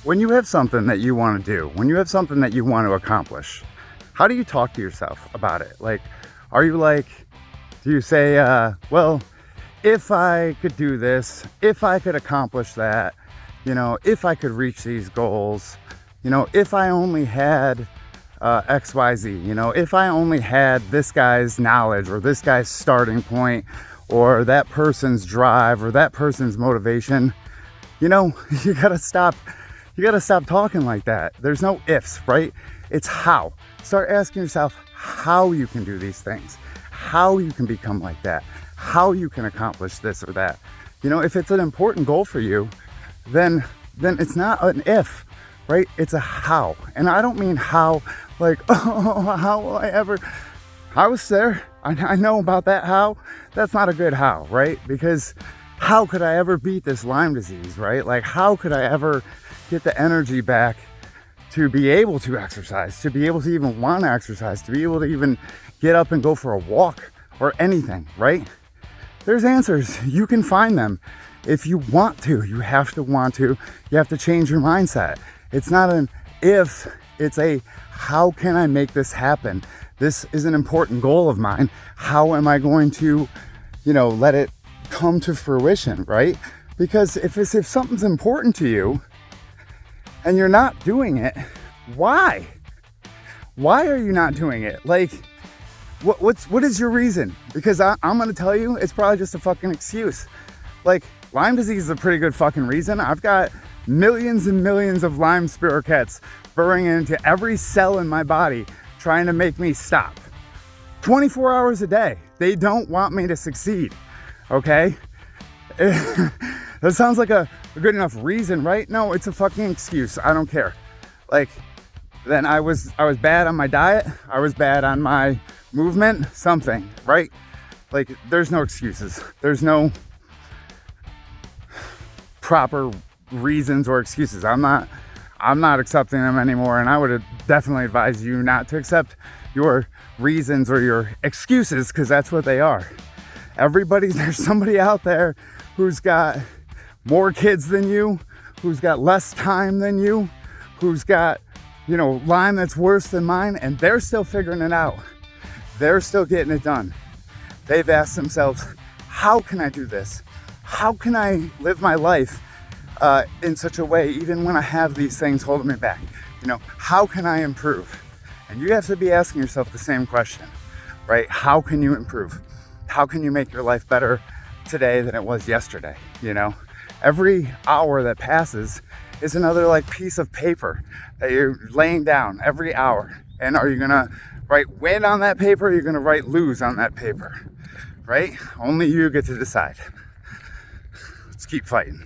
when you have something that you want to do, when you have something that you want to accomplish, how do you talk to yourself about it? Like, are you like, do you say, well, if I could do this, if I could accomplish that, you know, if I could reach these goals, you know, if I only had XYZ, you know, if I only had this guy's knowledge or this guy's starting point or that person's drive or that person's motivation, you know, you gotta stop talking like that. There's no ifs, right? It's how. Start asking yourself how you can do these things, how you can become like that, how you can accomplish this or that. You know, if it's an important goal for you, then it's not an if, right? It's a how. And I don't mean how like, oh, how will I ever, I was there, I know about that how. That's not a good how, right? Because how could I ever beat this Lyme disease, right? Like, how could I ever get the energy back to be able to exercise, to be able to even want to exercise, to be able to even get up and go for a walk or anything, right? There's answers. You can find them if you want to. You have to want to. You have to change your mindset. It's not an if, it's a how can I make this happen? This is an important goal of mine. How am I going to, you know, let it come to fruition, right? Because if something's important to you and you're not doing it, why? Why are you not doing it? Like, what is your reason? Because I'm gonna tell you, it's probably just a fucking excuse. Like, Lyme disease is a pretty good fucking reason. I've got millions and millions of Lyme spirochetes burrowing into every cell in my body trying to make me stop. 24 hours a day. They don't want me to succeed, okay? That sounds like a good enough reason, right? No, it's a fucking excuse. I don't care. Like, then I was bad on my diet. I was bad on my movement, something, right? Like, there's no excuses. There's no proper reasons or excuses. I'm not accepting them anymore, and I would definitely advise you not to accept your reasons or your excuses, because that's what they are. There's somebody out there who's got more kids than you, who's got less time than you, who's got, you know, Lyme that's worse than mine, and they're still figuring it out. They're still getting it done. They've asked themselves, how can I do this? How can I live my life in such a way, even when I have these things holding me back? You know, how can I improve? And you have to be asking yourself the same question, right? How can you improve? How can you make your life better today than it was yesterday? You know, every hour that passes is another like piece of paper that you're laying down every hour. And are you gonna write win on that paper? Or are you gonna write lose on that paper, right? Only you get to decide. Let's keep fighting.